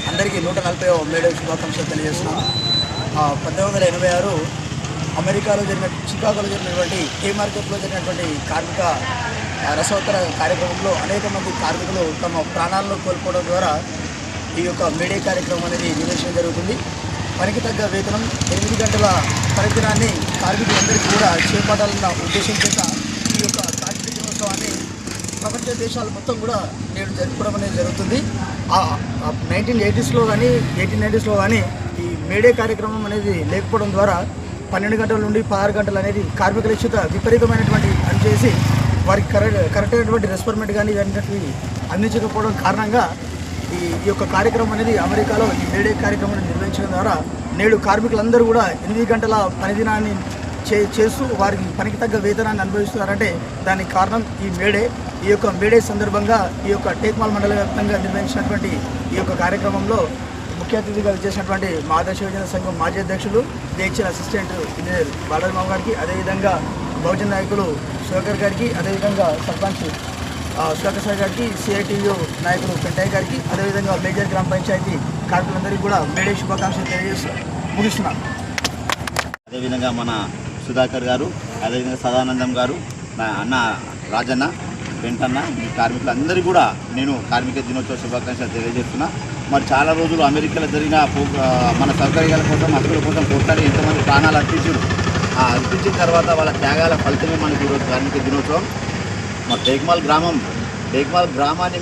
అందరికీ 140వ మేడే శుభాకాంక్షలు తెలియజేస్తున్నాను. 1986 అమెరికాలో చికాగోలో జరిగినటువంటి కే మార్కెట్లో జరిగినటువంటి కార్మిక రసోత్తర కార్యక్రమంలో అనేక మంది కార్మికులు తమ ప్రాణాలను కోల్పోవడం ద్వారా ఈ యొక్క మేడే కార్యక్రమం అనేది నిర్వహించడం జరుగుతుంది. పనికి తగ్గ వేతనం 8 గంటల పరిదినాన్ని కార్మికులందరికీ కూడా చేపట్టాలన్న ఉద్దేశం చేత ఈ యొక్క కార్మిక దినోత్సవాన్ని ప్రపంచ దేశాలు మొత్తం కూడా నేడు జరుపుకోవడం అనేది జరుగుతుంది. 1980స్లో కానీ 1890స్లో కానీ ఈ మేడే కార్యక్రమం అనేది లేకపోవడం ద్వారా 12 గంటల నుండి 16 గంటలు అనేది కార్మికుల చేత విపరీతమైనటువంటి పని చేసి వారికి కరెక్ట్ అయినటువంటి రెస్పెక్ట్ కానీ ఇవన్నీ అందించకపోవడం కారణంగా ఈ యొక్క కార్యక్రమం అనేది అమెరికాలో ఈ మేడే కార్యక్రమాన్ని నిర్వహించడం ద్వారా నేడు కార్మికులందరూ కూడా 8 గంటల పనిదినాన్ని చేస్తూ వారికి పనికి తగ్గ వేతనాన్ని అనుభవిస్తున్నారంటే దానికి కారణం ఈ మేడే. ఈ యొక్క మేడే సందర్భంగా ఈ యొక్క టేక్మాల్ మండల వ్యాప్తంగా నిర్వహించినటువంటి ఈ యొక్క కార్యక్రమంలో ముఖ్య అతిథిగా చేసినటువంటి ఆదర్శ యువజన సంఘం మాజీ అధ్యక్షులు డిహెచ్ఎల్ అసిస్టెంట్ ఇంజనీర్ బాలరాజు గారికి, అదేవిధంగా బహుజన నాయకులు శేఖర్ గారికి, అదేవిధంగా సర్పంచ్ సుధాకర్ సార్ గారికి, సిఐటియు నాయకులు పెంటయ్య గారికి, అదేవిధంగా మేజర్ గ్రామ పంచాయతీ కార్మికులందరికీ కూడా మేడే శుభాకాంక్షలు తెలియజేస్తూ ముగిస్తున్నాను. అదేవిధంగా మన సుధాకర్ గారు, అదేవిధంగా సదానందం గారు, నా అన్న రాజన్న, వెంటన్న, మీ కార్మికులందరికీ కూడా నేను కార్మిక దినోత్సవ శుభాకాంక్షలు తెలియజేస్తున్నా. మరి చాలా రోజులు అమెరికాలో జరిగిన మన సౌకర్యాల కోసం, హక్కుల కోసం కొట్లాడి ఎంతమంది ప్రాణాలు అర్పించారు. అర్పించిన తర్వాత వాళ్ళ త్యాగాల ఫలితమే మనకి ఈరోజు కార్మిక దినోత్సవం. మా టేక్మాల్ గ్రామాన్ని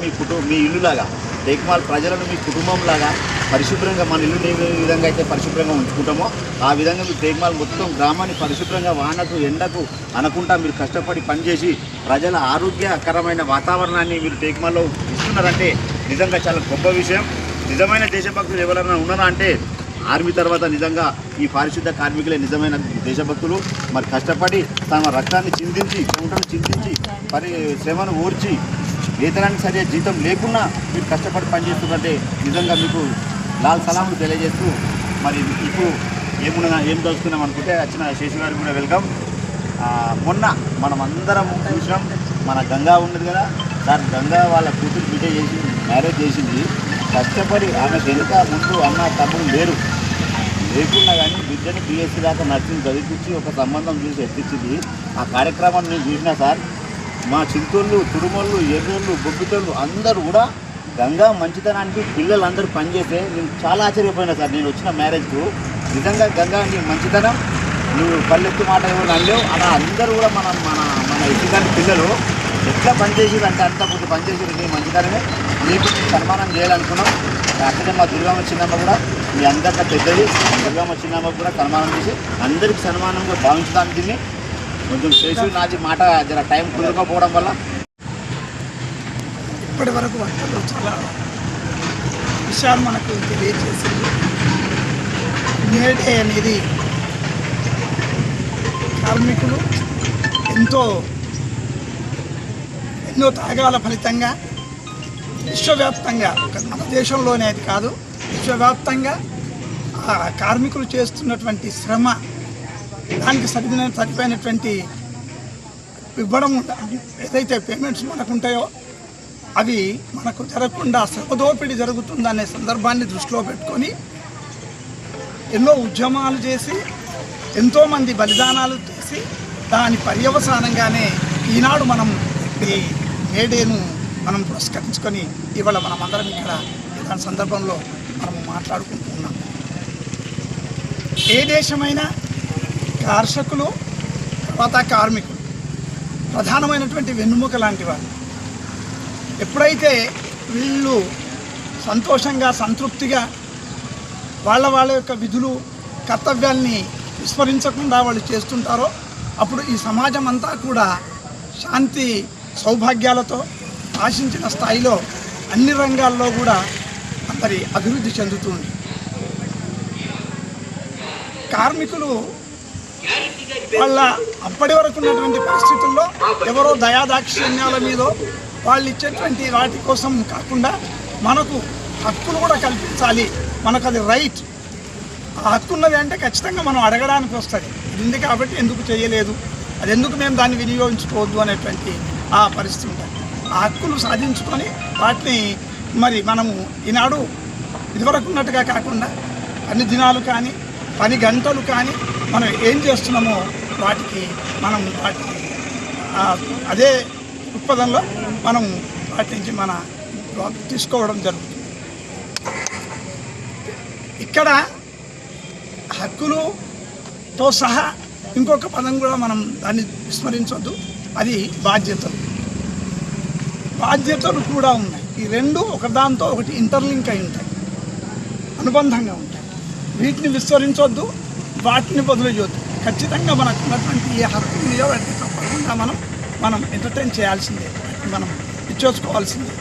మీ ఇల్లులాగా, టేక్మాల్ ప్రజలను మీ కుటుంబంలాగా పరిశుభ్రంగా మన ఇల్లుని ఏ విధంగా అయితే పరిశుభ్రంగా ఉంచుకుంటామో ఆ విధంగా మీరు టేక్మాల్ మొత్తం గ్రామాన్ని పరిశుభ్రంగా వానకు ఎండకు అనకుండా మీరు కష్టపడి పనిచేసి ప్రజల ఆరోగ్యకరమైన వాతావరణాన్ని మీరు టేక్మాల్లో ఇస్తున్నారంటే నిజంగా చాలా గొప్ప విషయం. నిజమైన దేశభక్తులు ఎవరైనా ఉన్నారా అంటే ఆర్మీ తర్వాత నిజంగా ఈ పారిశుద్ధ కార్మికులే నిజమైన దేశభక్తులు. మరి కష్టపడి తమ రక్తాన్ని చిందించి, చెమటను చిందించి, శ్రమను ఓర్చి వేతనానికి సరిగ్గా జీతం లేకున్నా మీరు కష్టపడి పనిచేస్తుందంటే నిజంగా మీకు లాల్ సలాములు తెలియజేస్తూ మరి ఇప్పుడు ఏం దోచుకున్నాం అనుకుంటే వచ్చిన శేషు గారికి కూడా వెల్కమ్. మొన్న మనం అందరం చూసినాం, మన గంగా ఉన్నది కదా సార్, గంగా వాళ్ళ కూతురు బిడ్డ చేసి మ్యారేజ్ చేసింది. కష్టపడి ఆమె వెనుక ముందు అన్న తమ్ముడు లేకున్నా కానీ బిడ్డని BSc దాకా నర్సింగ్ చదివించి ఒక సంబంధం చూసి ఎత్తించింది. ఆ కార్యక్రమాన్ని నేను చూసినా సార్, మా చింతోళ్ళు, తురుమోళ్ళు, ఎర్రోళ్ళు, బొబ్బితోళ్ళు అందరూ కూడా గంగా మంచితనానికి పిల్లలందరూ పనిచేస్తే నేను చాలా ఆశ్చర్యపోయినా సార్. నేను వచ్చిన మ్యారేజ్కు నిజంగా గంగా నీ మంచితనం, నువ్వు పల్లెత్తు మాట ఎవరు అనలేవు అలా అందరూ కూడా మన మన మన ఇటుకాని పిల్లలు ఎట్లా పనిచేసేది అంటే అంత ముందు పనిచేసేది నీ మంచితనమే. నీకు సన్మానం చేయాలనుకున్నాం. అక్కడే మా దుర్గమ్మ చిన్నమ్మ కూడా మీ అందరికీ పెద్దది, దుర్గమ్మ చిన్నమ్మ కూడా సన్మానం చేసి అందరికీ సన్మానంగా భావించడానికి దీన్ని కొంచెం చేసి నాది మాట జర టైం కుదరకపోవడం వల్ల ఇప్పటి వరకు వాటిలో చాలా విషయాలు మనకు తెలియజేసింది. మేడే అనేది కార్మికులు ఎన్నో త్యాగాల ఫలితంగా విశ్వవ్యాప్తంగా, మన దేశంలోనే అది కాదు, విశ్వవ్యాప్తంగా ఆ కార్మికులు చేస్తున్నటువంటి శ్రమ దానికి సరిపోయినటువంటి ఇవ్వడం, ఏదైతే పేమెంట్స్ మనకు ఉంటాయో అవి మనకు జరగకుండా శ్రమదోపిడి జరుగుతుందనే సందర్భాన్ని దృష్టిలో పెట్టుకొని ఎన్నో ఉద్యమాలు చేసి ఎంతోమంది బలిదానాలు చేసి దాని పర్యవసానంగానే ఈనాడు మనం ఈ మేడేను మనం పురస్కరించుకొని ఇవాళ మనం అందరం ఇక్కడ దాని సందర్భంలో మనము మాట్లాడుకుంటున్నాం. ఏ దేశమైనా కర్షకులు, తర్వాత కార్మికులు ప్రధానమైనటువంటి వెన్నుముక లాంటి వారు. ఎప్పుడైతే వీళ్ళు సంతోషంగా, సంతృప్తిగా వాళ్ళ యొక్క విధులు, కర్తవ్యాల్ని విస్మరించకుండా వాళ్ళు చేస్తుంటారో అప్పుడు ఈ సమాజం అంతా కూడా శాంతి సౌభాగ్యాలతో ఆశించిన స్థాయిలో అన్ని రంగాల్లో కూడా మరి అభివృద్ధి చెందుతుంది. కార్మికులు వాళ్ళ అప్పటి వరకు ఉన్నటువంటి పరిస్థితుల్లో ఎవరో దయాదాక్షిణ్యాల మీదో వాళ్ళు ఇచ్చేటువంటి వాటి కోసం కాకుండా మనకు హక్కులు కూడా కల్పించాలి, మనకు అది రైట్. ఆ హక్కు ఉన్నది అంటే ఖచ్చితంగా మనం అడగడానికి వస్తుంది. ఇది ఉంది కాబట్టి ఎందుకు చేయలేదు, అది ఎందుకు మేము దాన్ని వినియోగించుకోవద్దు అనేటువంటి ఆ పరిస్థితి ఉంటుంది. ఆ హక్కులు సాధించుకొని వాటిని మరి మనము ఈనాడు ఇదివరకు ఉన్నట్టుగా కాకుండా పని దినాలు కానీ పని గంటలు కానీ మనం ఏం చేస్తున్నామో వాటికి మనం వాటి అదే దృక్పథంలో మనం వాటి నుంచి మన తీసుకోవడం జరుగుతుంది. ఇక్కడ హక్కులుతో సహా ఇంకొక పదం కూడా మనం దాన్ని విస్మరించవద్దు, అది బాధ్యతలు. బాధ్యతలు కూడా ఉన్నాయి. ఈ రెండు ఒకదాంతో ఒకటి ఇంటర్లింక్ అయి ఉంటాయి, అనుబంధంగా ఉంటాయి. వీటిని విస్మరించవద్దు, వాటిని బదులయ్యొద్దు. ఖచ్చితంగా మనకు ఉన్నటువంటి ఏ హక్కు మీద వాటిని తప్పకుండా మనం ఎంటర్టైన్ చేయాల్సిందే, మనం ఇచ్చేసుకోవాల్సిందే.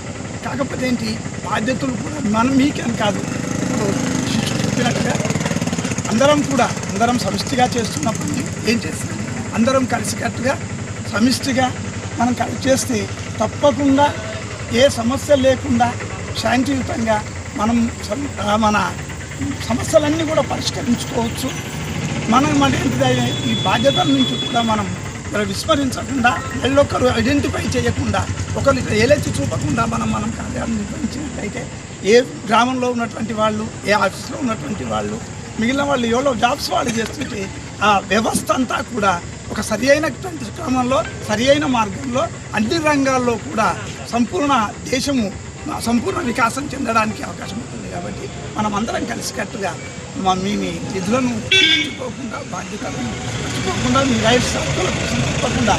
కాకపోతే ఏంటి, బాధ్యతలు కూడా మనం మీకేం కాదు, ఇప్పుడు శిక్షణ చెప్పినట్టుగా అందరం సమిష్టిగా చేస్తున్నప్పుడు ఏం చేస్తాం, అందరం కలిసికట్టుగా సమిష్టిగా మనం కలిసి చేస్తే తప్పకుండా ఏ సమస్య లేకుండా శాంతియుతంగా మనం మన సమస్యలన్నీ కూడా పరిష్కరించుకోవచ్చు. మనం ఏంటిది, ఈ బాధ్యతల నుంచి కూడా మనం విస్మరించకుండా, వెళ్ళొక్కరు ఐడెంటిఫై చేయకుండా, ఒకరు ఏలెత్తి చూపకుండా మనం కార్యాలను నిర్వహించినట్లయితే ఏ గ్రామంలో ఉన్నటువంటి వాళ్ళు, ఏ ఆఫీస్లో ఉన్నటువంటి వాళ్ళు, మిగిలిన వాళ్ళు ఎవరో జాబ్స్ వాళ్ళు చేస్తుంటే ఆ వ్యవస్థ అంతా కూడా ఒక సరి అయినటువంటి క్రమంలో, సరి అయిన మార్గంలో అన్ని రంగాల్లో కూడా దేశము సంపూర్ణ వికాసం చెందడానికి అవకాశం ఉంటుంది. కాబట్టి మనం అందరం కలిసికట్టుగా మీ నిధులను మర్చిపోకుండా, బాధ్యతలను మర్చిపోకుండా, మీ రైట్స్ హక్కుల కోసం తప్పకుండా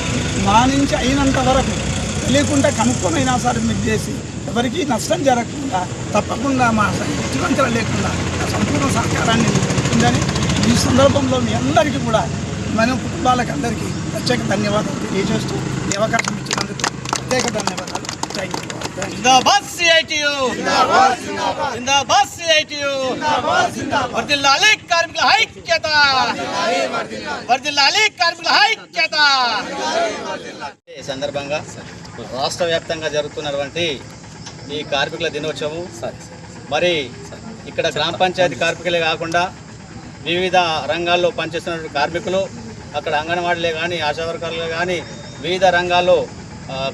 మా నుంచి అయినంత వరకు తెలియకుండా కనుక్కొనైనా సరే మీరు చేసి ఎవరికి నష్టం జరగకుండా తప్పకుండా మా ముఖ్యమంత్రి లేకుండా సంపూర్ణ సహకారాన్ని ఉందని ఈ సందర్భంలో మీ అందరికీ కూడా మన కుటుంబాలకు అందరికీ ప్రత్యేక ధన్యవాదాలు తెలియజేస్తూ ఈ అవకాశం ఇచ్చినందుకు ప్రత్యేక ధన్యవాదాలు. Thank you. Zindabad CITU, Zindabad CITU, వర్ధిల్లాలి కార్మికుల ఐక్యత, వర్ధిల్లాలి కార్మికుల ఐక్యత. ఈ సందర్భంగా రాష్ట్ర వ్యాప్తంగా జరుగుతున్నటువంటి ఈ కార్మికుల దినోత్సవం మరి ఇక్కడ గ్రామ పంచాయతీ కార్మికులే కాకుండా వివిధ రంగాల్లో పనిచేస్తున్న కార్మికులు, అక్కడ అంగన్వాడీలే కానీ, ఆశా వర్కర్లే కానీ, వివిధ రంగాల్లో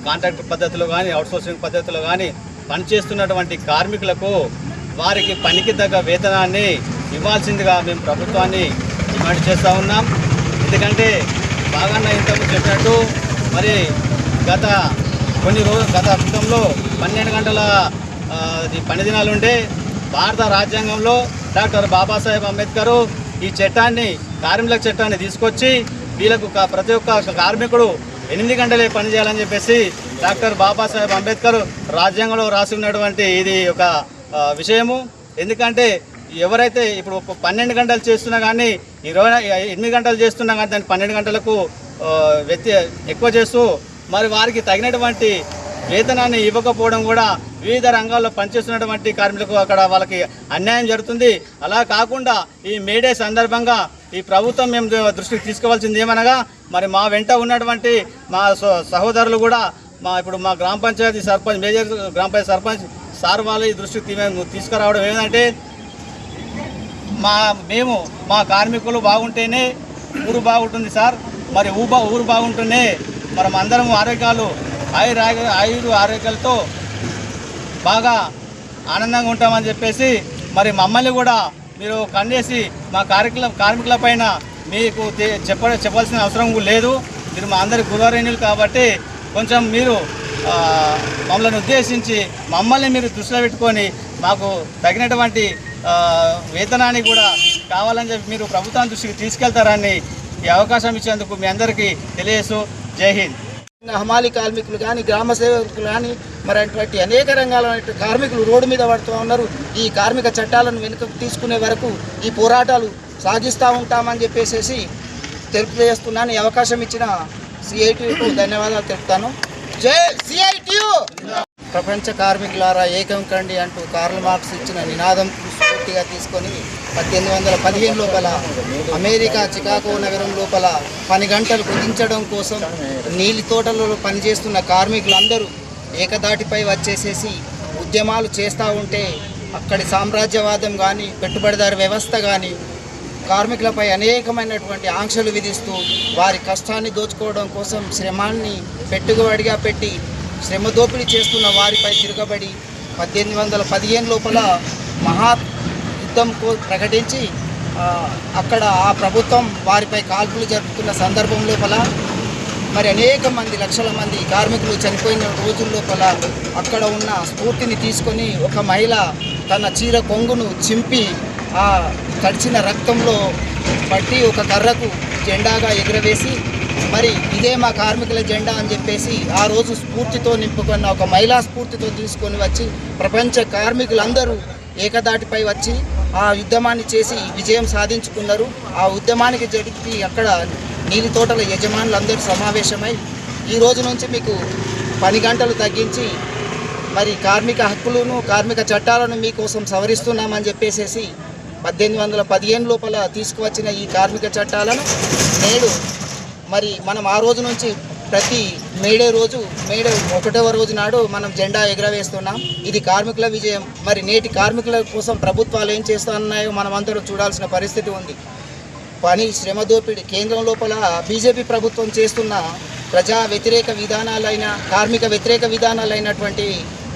కాంట్రాక్ట్ పద్ధతిలో కానీ, అవుట్సోర్సింగ్ పద్ధతిలో కానీ పనిచేస్తున్నటువంటి కార్మికులకు వారికి పనికి తగ్గ వేతనాన్ని ఇవ్వాల్సిందిగా మేము ప్రభుత్వాన్ని డిమాండ్ చేస్తూ ఉన్నాం. ఎందుకంటే బాగా ఇంతకు చెప్పినట్టు మరి గత క్రితంలో 12 గంటల పని దినాలు ఉండే భారత రాజ్యాంగంలో డాక్టర్ బాబాసాహెబ్ అంబేద్కర్ ఈ కార్మికుల చట్టాన్ని తీసుకొచ్చి వీళ్ళకు ప్రతి ఒక్క కార్మికుడు 8 గంటలే పని చేయాలని చెప్పేసి డాక్టర్ బాబాసాహెబ్ అంబేద్కర్ రాజ్యాంగంలో రాసి ఉన్నటువంటి ఇది ఒక విషయము. ఎందుకంటే ఎవరైతే ఇప్పుడు 12 గంటలు చేస్తున్నా కానీ 8 గంటలు చేస్తున్నా కానీ దాన్ని 12 గంటలకు ఎక్కువ చేస్తూ మరి వారికి తగినటువంటి వేతనాన్ని ఇవ్వకపోవడం కూడా వివిధ రంగాల్లో పనిచేస్తున్నటువంటి కార్మికులకు అక్కడ వాళ్ళకి అన్యాయం జరుగుతుంది. అలా కాకుండా ఈ మేడే సందర్భంగా ఈ ప్రభుత్వం మేము దృష్టికి తీసుకోవాల్సింది ఏమనగా మరి మా వెంట ఉన్నటువంటి మా సహోదరులు కూడా ఇప్పుడు మా గ్రామ పంచాయతీ సర్పంచ్, మేజర్ గ్రామ పంచాయతీ సర్పంచ్ సార్ వాళ్ళ ఈ దృష్టికి మేము తీసుకురావడం ఏంటంటే మేము మా కార్మికులు బాగుంటేనే ఊరు బాగుంటుంది సార్. మరి ఊరు బాగుంటేనే మనం అందరం ఆరోగ్యాలతో బాగా ఆనందంగా ఉంటామని చెప్పేసి మరి మమ్మల్ని కూడా మీరు కన్నేసి మా కార్మికుల పైన మీకు చెప్పాల్సిన అవసరం లేదు. మీరు మా అందరి గురువారేణ్యులు కాబట్టి కొంచెం మీరు మమ్మల్ని ఉద్దేశించి మమ్మల్ని మీరు దృష్టిలో పెట్టుకొని మాకు తగినటువంటి వేతనాన్ని కూడా కావాలని చెప్పి మీరు ప్రభుత్వం దృష్టికి తీసుకెళ్తారని ఈ అవకాశం ఇచ్చేందుకు మీ అందరికీ తెలియజేస్తూ జై హింద్. హమాలి కార్మికులు కానీ, గ్రామ సేవకులు కానీ, మరి అటువంటి అనేక రంగాల కార్మికులు రోడ్డు మీద పడుతూ ఉన్నారు. ఈ కార్మిక చట్టాలను వెనుకకు తీసుకునే వరకు ఈ పోరాటాలు సాగిస్తూ ఉంటామని చెప్పేసి తెలియజేస్తున్నాను. ఈ అవకాశం ఇచ్చిన సిఐటియుకు ధన్యవాదాలు తెలుపుతాను. జై సిఐటియు. ప్రపంచ కార్మికులారా ఏకం కండి అంటూ కార్ల్ మార్క్స్ ఇచ్చిన నినాదం స్ఫూర్తిగా తీసుకొని 1815 లోపల అమెరికా చికాగో నగరం లోపల పని గంటలు కుదించడం కోసం నీలి తోటలలో పనిచేస్తున్న కార్మికులందరూ ఏకదాటిపై వచ్చేసేసి ఉద్యమాలు చేస్తూ ఉంటే అక్కడి సామ్రాజ్యవాదం కానీ, పెట్టుబడిదారు వ్యవస్థ కానీ కార్మికులపై అనేకమైనటువంటి ఆంక్షలు విధిస్తూ వారి కష్టాన్ని దోచుకోవడం కోసం శ్రమాన్ని పెట్టుబడిగా పెట్టి శ్రమ దోపిడీ చేస్తున్న వారిపై తిరగబడి 1815 లోపల మహా యుద్ధం ప్రకటించి అక్కడ ఆ ప్రభుత్వం వారిపై కాల్పులు జరుపుతున్న సందర్భం లోపల మరి అనేక మంది లక్షల మంది కార్మికులు చనిపోయిన రోజుల లోపల అక్కడ ఉన్న స్ఫూర్తిని తీసుకొని ఒక మహిళ తన చీర కొంగును చింపి ఆ తడిచిన రక్తంలో పట్టి ఒక కర్రకు జెండాగా ఎగురవేసి మరి ఇదే మా కార్మికుల జెండా అని చెప్పేసి ఆ రోజు స్ఫూర్తితో నింపుకున్న ఒక మహిళా స్ఫూర్తితో తీసుకొని వచ్చి ప్రపంచ కార్మికులందరూ ఏకదాటిపై వచ్చి ఆ ఉద్యమాన్ని చేసి విజయం సాధించుకున్నారు. ఆ ఉద్యమానికి జరిగి అక్కడ నీలి తోటల యజమానులందరూ సమావేశమై ఈ రోజు నుంచి మీకు పని గంటలు తగ్గించి మరి కార్మిక హక్కులను కార్మిక చట్టాలను మీకోసం సవరిస్తున్నామని చెప్పేసి 1815 లోపల తీసుకువచ్చిన ఈ కార్మిక చట్టాలను నేడు మరి మనం ఆ రోజు నుంచి ప్రతి మేడే 1వ రోజు నాడు మనం జెండా ఎగరవేస్తున్నాం. ఇది కార్మికుల విజయం. మరి నేటి కార్మికుల కోసం ప్రభుత్వాలు ఏం చేస్తున్నాయో మనం అందరూ చూడాల్సిన పరిస్థితి ఉంది. పని శ్రమ దోపిడీ కేంద్రం లోపల బీజేపీ ప్రభుత్వం చేస్తున్న ప్రజా వ్యతిరేక విధానాలైన కార్మిక వ్యతిరేక విధానాలైనటువంటి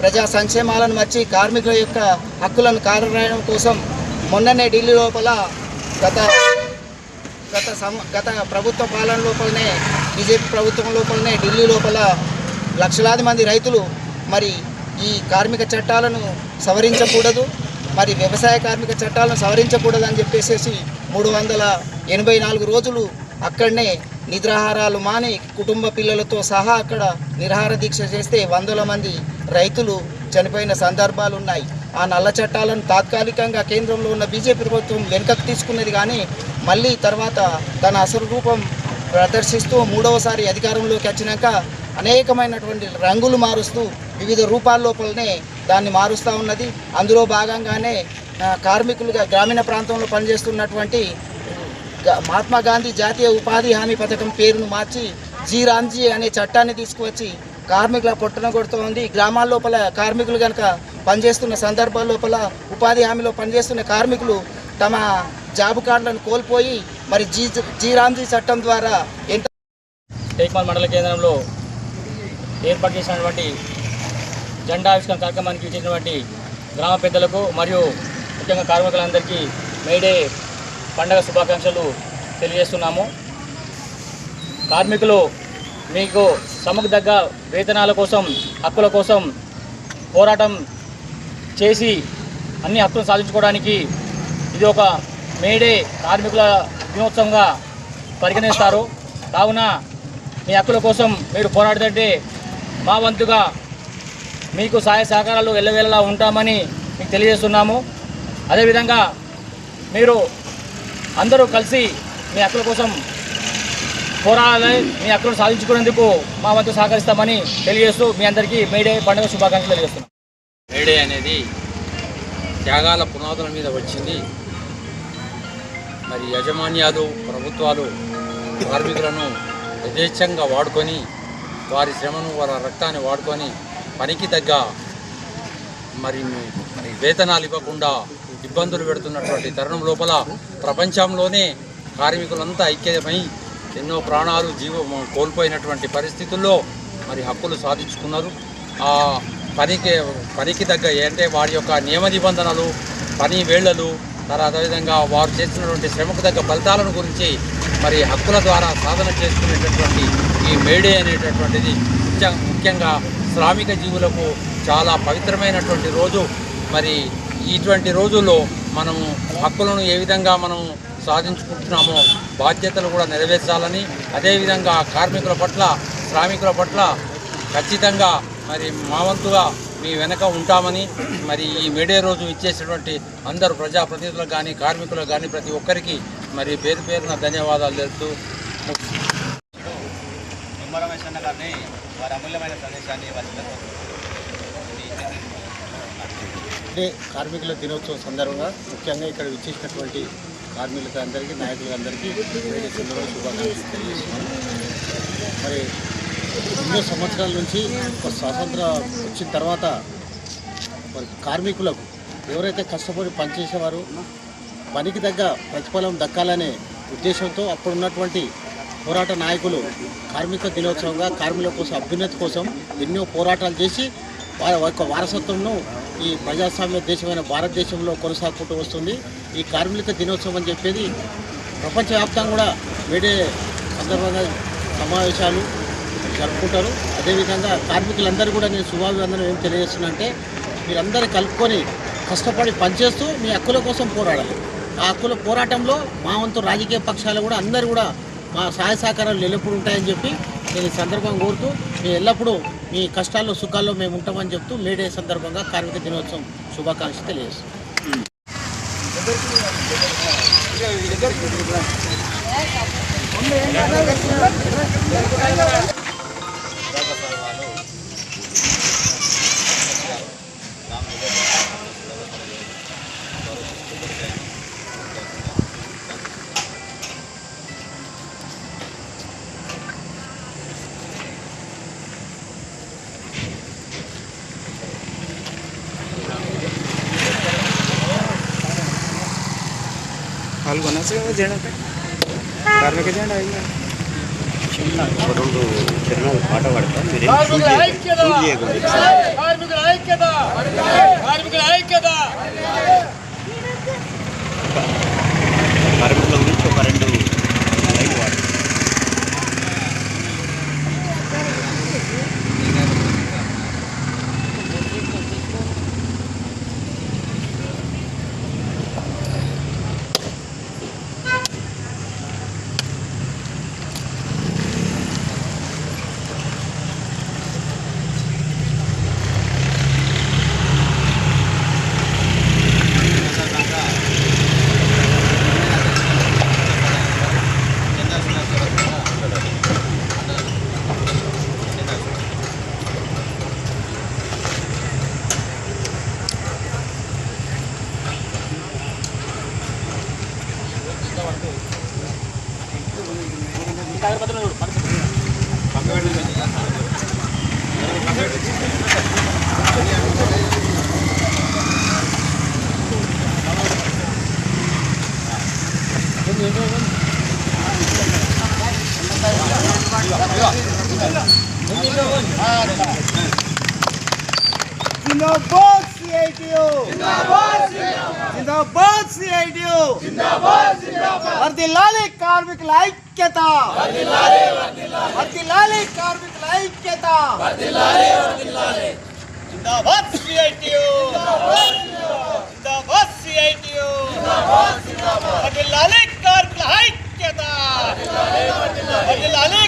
ప్రజా సంక్షేమాలను మర్చి కార్మికుల యొక్క హక్కులను కాపాడడం కోసం మొన్ననే ఢిల్లీ లోపల గత ప్రభుత్వ పాలన లోపలనే బీజేపీ ప్రభుత్వం లోపలనే ఢిల్లీ లోపల లక్షలాది మంది రైతులు మరి ఈ కార్మిక చట్టాలను సవరించకూడదు, మరి వ్యవసాయ కార్మిక చట్టాలను సవరించకూడదు అని చెప్పేసి 384 రోజులు అక్కడనే నిద్రాహారాలు మాని కుటుంబ పిల్లలతో సహా అక్కడ నిరాహార దీక్ష చేస్తే వందల మంది రైతులు చనిపోయిన సందర్భాలు ఉన్నాయి. ఆ నల్ల చట్టాలను తాత్కాలికంగా కేంద్రంలో ఉన్న బీజేపీ ప్రభుత్వం వెనుకకు తీసుకున్నది, కానీ మళ్ళీ తర్వాత తన అసలు రూపం ప్రదర్శిస్తూ 3వసారి అధికారంలోకి వచ్చినాక అనేకమైనటువంటి రంగులు మారుస్తూ వివిధ రూపాల లోపలనే దాన్ని మారుస్తూ ఉన్నది. అందులో భాగంగానే కార్మికులుగా గ్రామీణ ప్రాంతంలో పనిచేస్తున్నటువంటి మహాత్మా గాంధీ జాతీయ ఉపాధి హామీ పథకం పేరును మార్చి జీరాంజీ అనే చట్టాన్ని తీసుకువచ్చి కార్మికుల పొట్టన కొడుతూ ఉంది. గ్రామాల లోపల కార్మికులు కనుక పనిచేస్తున్న సందర్భాల లోపల ఉపాధి హామీలో పనిచేస్తున్న కార్మికులు తమ జాబ్ కార్డులను కోల్పోయి మరి జీరాంజీ చట్టం ద్వారా ఎంత టేక్మాల్ మండల కేంద్రంలో ఏర్పాటు చేసినటువంటి జెండా ఆవిష్కరణ కార్యక్రమానికి ఇచ్చినటువంటి గ్రామ పెద్దలకు మరియు ముఖ్యంగా కార్మికులందరికీ మేడే పండగ శుభాకాంక్షలు తెలియజేస్తున్నాము. కార్మికులు మీకు తమకు తగ్గ వేతనాల కోసం హక్కుల కోసం పోరాటం చేసి అన్ని హక్కులను సాధించుకోవడానికి ఇది ఒక మేడే కార్మికుల దినోత్సవంగా పరిగణిస్తారు. కావున మీ హక్కుల కోసం మీరు పోరాడుతుంటే మా వంతుగా మీకు సహాయ సహకారాలు ఎల్లవేళలా ఉంటామని మీకు తెలియజేస్తున్నాము. అదేవిధంగా మీరు అందరూ కలిసి మీ హక్కుల కోసం పోరాడాలి, మీ హక్కులను సాధించుకునేందుకు మా వంతు సహకరిస్తామని తెలియజేస్తూ మీ అందరికీ మేడే పండుగ శుభాకాంక్షలు తెలియజేస్తున్నాం. మేడే అనేది త్యాగాల పునాదుల మీద వచ్చింది. మరి యాజమాన్యాలు ప్రభుత్వాలు కార్మికులను యథేచ్ఛంగా వాడుకొని వారి శ్రమను వారి రక్తాన్ని వాడుకొని పనికి తగ్గ మరి వేతనాలు ఇవ్వకుండా ఇబ్బందులు పెడుతున్నటువంటి తరుణం లోపల ప్రపంచంలోనే కార్మికులంతా ఐక్యమై ఎన్నో ప్రాణాలు కోల్పోయినటువంటి పరిస్థితుల్లో మరి హక్కులు సాధించుకున్నారు. ఆ పనికి తగ్గ అంటే వారి యొక్క నియమ నిబంధనలు, పని వేళ్లలు, అదేవిధంగా వారు చేస్తున్నటువంటి శ్రమకు తగ్గ ఫలితాలను గురించి మరి హక్కుల ద్వారా సాధన చేసుకునేటటువంటి ఈ మేడే అనేటటువంటిది ముఖ్యంగా శ్రామిక జీవులకు చాలా పవిత్రమైనటువంటి రోజు. మరి ఇటువంటి రోజుల్లో మనము హక్కులను ఏ విధంగా మనం సాధించుకుంటున్నామో బాధ్యతలు కూడా నెరవేర్చాలని, అదేవిధంగా కార్మికుల పట్ల శ్రామికుల పట్ల ఖచ్చితంగా మరి మా వంతుగా మీ వెనక ఉంటామని మరి ఈ మేడే రోజు ఇచ్చేసినటువంటి అందరూ ప్రజాప్రతినిధులకు కానీ కార్మికులకు కానీ ప్రతి ఒక్కరికి మరి పేరు పేరున ధన్యవాదాలు తెలుపుతూ రమేష్ గారిని వారి అమూల్యమైన సందేశాన్ని అంటే కార్మికుల దినోత్సవం సందర్భంగా ముఖ్యంగా ఇక్కడ విచ్చేసినటువంటి కార్మికులకు అందరికీ నాయకులందరికీ మేడే సందర్భంగా శుభాకాంక్షలు తెలియజేస్తున్నాను. మరి ఎన్నో సంవత్సరాల నుంచి స్వాతంత్రం వచ్చిన తర్వాత మరి కార్మికులకు ఎవరైతే కష్టపడి పనిచేసేవారో పనికి తగ్గ ప్రతిఫలం దక్కాలనే ఉద్దేశంతో అప్పుడున్నటువంటి పోరాట నాయకులు కార్మిక దినోత్సవంగా కార్మికుల కోసం అభ్యున్నతి కోసం ఎన్నో పోరాటాలు చేసి వారి యొక్క వారసత్వంను ఈ ప్రజాస్వామ్య దేశమైన భారతదేశంలో కొనసాగుతూ వస్తుంది. ఈ కార్మిక దినోత్సవం అని చెప్పేది ప్రపంచవ్యాప్తంగా కూడా మేడే సందర్భంగా సమావేశాలు జరుపుకుంటారు. అదేవిధంగా కార్మికులందరూ కూడా నేను శుభాభివందనం ఏం తెలియజేస్తున్నా అంటే మీరందరూ కలుపుకొని కష్టపడి పనిచేస్తూ మీ హక్కుల కోసం పోరాడాలి. ఆ హక్కుల పోరాటంలో మా వంతు రాజకీయ పక్షాలు కూడా అందరూ కూడా మా సహాయ సహకారాలు ఎల్లప్పుడూ ఉంటాయని చెప్పి నేను ఈ సందర్భంగా కోరుతూ మేము ఎల్లప్పుడూ మీ కష్టాల్లో సుఖాల్లో మేము ఉంటామని చెప్తూ మేడే సందర్భంగా కార్మిక దినోత్సవం శుభాకాంక్షలు తెలియజేస్తాం. పాల్గొనచ్చు కదా జెండా కార్మిక జెండా రెండు చిరునాలు పాట పాడతా మీరు కార్మికుల గురించి ఒక రెండు లైన్ వాడు. जिंदाबाद सीआईटीयू जिंदाबाद सीआईटीयू వర్ధిల్లాలి కార్మికుల ఐక్యత వర్ధిల్లాలి కార్మికుల ఐక్యత జిందాబాద్ सीआईटीयू जिंदाबाद सीआईटीयू వర్ధిల్లాలి కార్మికుల ఐక్యత వర్ధిల్లాలి